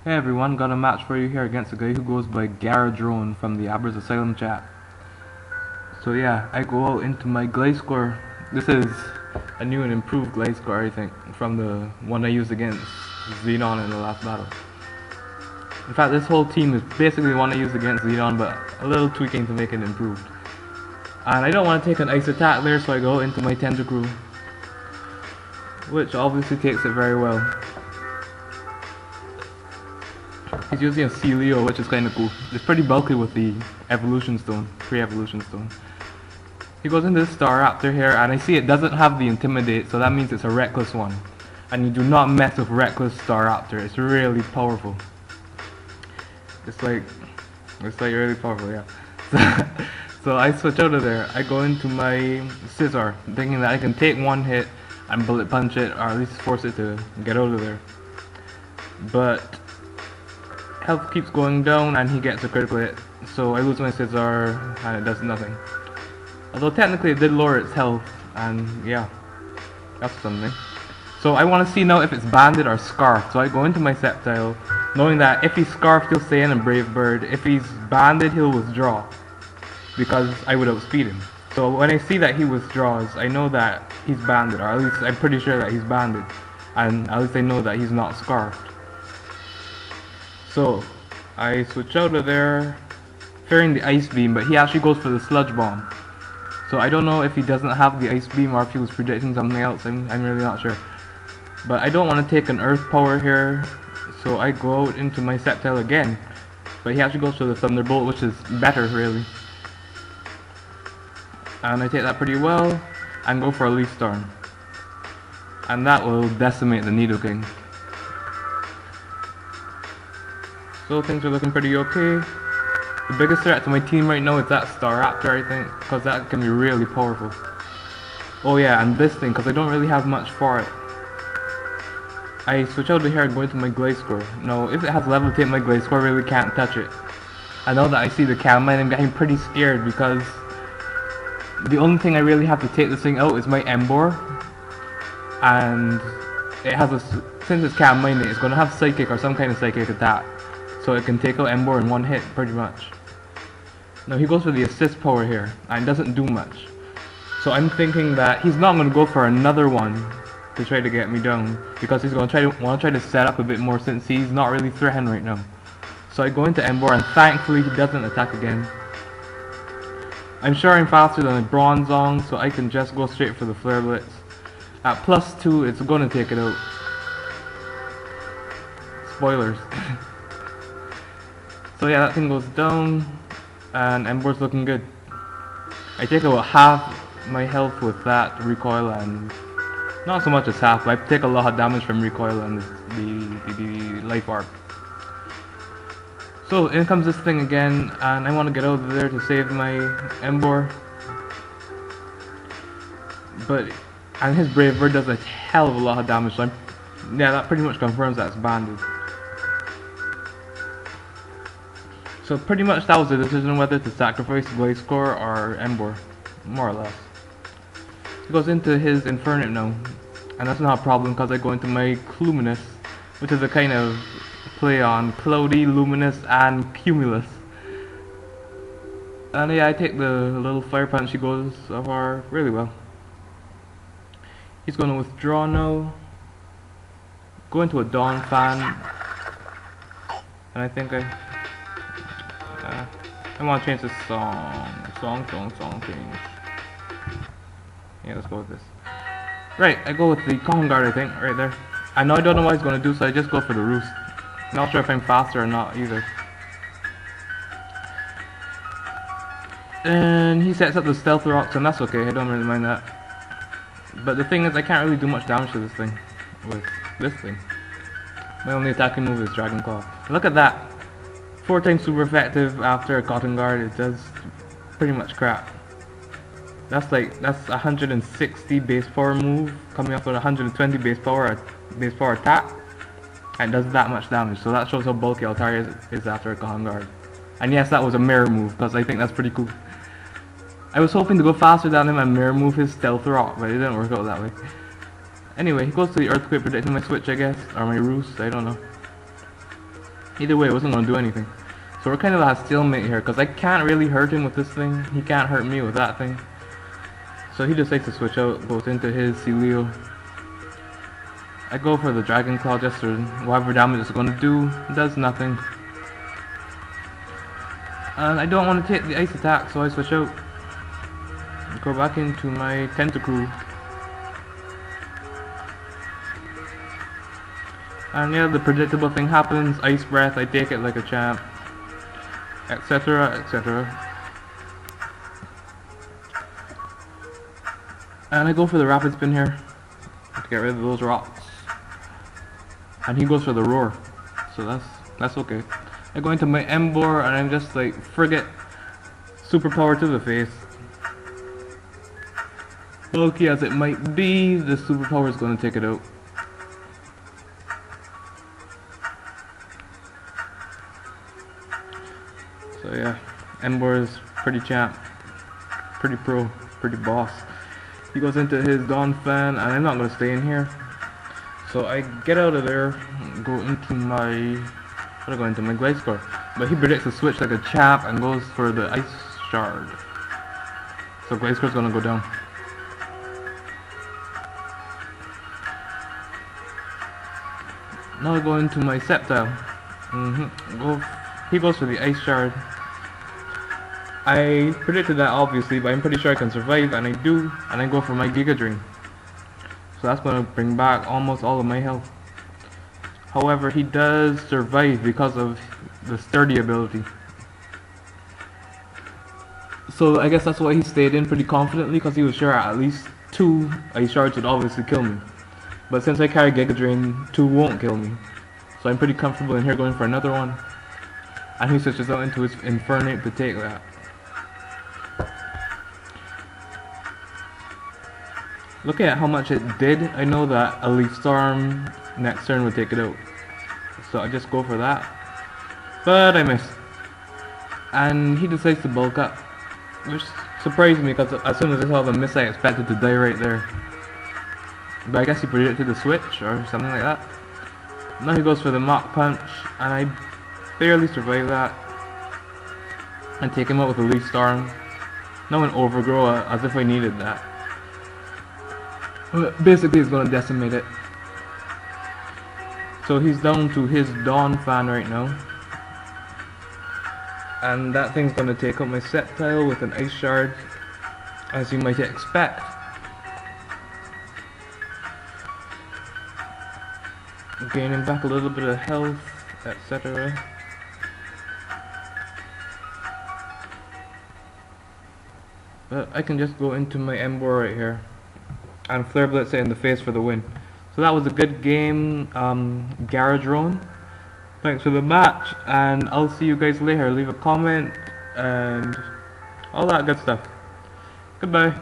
Hey everyone, got a match for you here against a guy who goes by GyaraDrone from the Abra's Asylum chat. So yeah, I go out into my glide score. This is a new and improved glide score, I think, from the one I used against Xenon in the last battle. In fact, this whole team is basically the one I used against Xenon, but a little tweaking to make it improved. And I don't want to take an ice attack there, so I go into my Tentacruel, which obviously takes it very well. He's using a Celio, which is kind of cool. It's pretty bulky with the evolution stone, pre-evolution stone. He goes into this Staraptor here, and I see it doesn't have the Intimidate, so that means it's a reckless one. And you do not mess with reckless Staraptor. It's really powerful. It's like really powerful, yeah. So I switch out of there. I go into my Scissor, thinking that I can take one hit and bullet punch it, or at least force it to get out of there. But health keeps going down and he gets a critical hit, so I lose my Scissor and it does nothing. Although technically it did lower its health, and yeah, that's something. So I want to see now if it's banded or scarfed, so I go into my Sceptile, knowing that if he's scarfed he'll stay in and Brave Bird, if he's banded he'll withdraw, because I would outspeed him. So when I see that he withdraws, I know that he's banded, or at least I'm pretty sure that he's banded, and at least I know that he's not scarfed. So I switch out of there, fearing the Ice Beam, but he actually goes for the Sludge Bomb. So I don't know if he doesn't have the Ice Beam or if he was predicting something else, I'm really not sure. But I don't want to take an Earth Power here, so I go out into my Sceptile again. But he actually goes for the Thunderbolt, which is better really. And I take that pretty well, and go for a Leaf Storm. And that will decimate the Nidoking. So things are looking pretty okay. The biggest threat to my team right now is that Staraptor, I think, because that can be really powerful. Oh yeah, and this thing, because I don't really have much for it. I switch out of here and go into my Gliscor. Now, if it has Levitate, my Gliscor really can't touch it. And now that I see the Calmine, I'm getting pretty scared, because the only thing I really have to take this thing out is my Emboar. And it has a, since it's Calmine, it's going to have Psychic or some kind of Psychic attack. So it can take out Emboar in one hit, pretty much. Now he goes for the Assist Power here, and it doesn't do much. So I'm thinking that he's not going to go for another one to try to get me down, because he's going to want to set up a bit more since he's not really threatened right now. So I go into Emboar, and thankfully he doesn't attack again. I'm sure I'm faster than a Bronzong, so I can just go straight for the Flare Blitz. At +2, it's going to take it out. Spoilers. So yeah, that thing goes down, and Emboar's looking good. I take about half my health with that recoil, and not so much as half, but I take a lot of damage from recoil and the life arc. So in comes this thing again, and I want to get out of there to save my Emboar. And his Brave Bird does a hell of a lot of damage, so yeah, that pretty much confirms that it's banded. So pretty much that was the decision whether to sacrifice Gliscor or Emboar, more or less. He goes into his Infernape now, and that's not a problem because I go into my Cluminous, which is a kind of play on Cloudy, Luminous, and Cumulus. And yeah, I take the little Fire Punch he goes so far really well. He's going to withdraw now, go into a Dawn Fan, and I think I want to change this song change. Yeah, let's go with this. Right, I go with the Calm Guard, I think, right there. I know I don't know what he's going to do, so I just go for the Roost. Not sure if I'm faster or not either. And he sets up the Stealth Rocks, and that's okay, I don't really mind that. But the thing is, I can't really do much damage to this thing with this thing. My only attacking move is Dragon Claw. Look at that! 4 times super effective after a Cotton Guard. It does pretty much crap. That's 160 base power move coming off with 120 base power attack, and does that much damage. So that shows how bulky Altaria is after a Cotton Guard. And yes, that was a mirror move, because I think that's pretty cool. I was hoping to go faster than him and mirror move his Stealth Rock, but it didn't work out that way. Anyway, he goes to the Earthquake, predicting my switch, I guess, or my Roost, I don't know. Either way, it wasn't going to do anything. So we're kind of at a stalemate here, because I can't really hurt him with this thing. He can't hurt me with that thing. So he decides to switch out, goes into his Celio. I go for the Dragon Claw just for whatever damage it's going to do. It does nothing. And I don't want to take the ice attack, so I switch out. Go back into my Tentacruel. And yeah, the predictable thing happens. Ice Breath, I take it like a champ. Etc, etc. And I go for the Rapid Spin here to get rid of those rocks. And he goes for the Roar. So that's okay. I go into my Emboar and I'm just like, frigate. Superpower to the face. Bulky as it might be, the superpower is going to take it out. So yeah, Emboar is pretty champ, pretty pro, pretty boss. He goes into his Dawn Fan, and I'm not going to stay in here. So I get out of there, go into my, Gliscor. But he predicts a switch like a champ and goes for the Ice Shard. So Gliscor's going to go down. Now I go into my Sceptile. He goes for the Ice Shard. I predicted that obviously, but I'm pretty sure I can survive, and I do, and I go for my GyaraDrone. So that's going to bring back almost all of my health. However, he does survive because of the Sturdy ability. So I guess that's why he stayed in pretty confidently, because he was sure at least 2 Ice Shards would obviously kill me. But since I carry GyaraDrone, 2 won't kill me. So I'm pretty comfortable in here going for another one. And he switches out into his Infernape to take that. Looking at how much it did, I know that a Leaf Storm next turn would take it out. So I just go for that. But I miss. And he decides to bulk up. Which surprised me, because as soon as I saw the miss I expected to die right there. But I guess he predicted the switch or something like that. Now he goes for the Mach Punch, and I barely survive that. And take him out with a Leaf Storm. Now an Overgrow, as if I needed that. But basically it's going to decimate it. So he's down to his Dawn Fan right now. And that thing's going to take out my Sceptile with an Ice Shard, as you might expect. Gaining back a little bit of health, etc. But I can just go into my Emboar right here and Flare Blitz it in the face for the win. So that was a good game, GyaraDrone. Thanks for the match, and I'll see you guys later. Leave a comment and all that good stuff. Goodbye.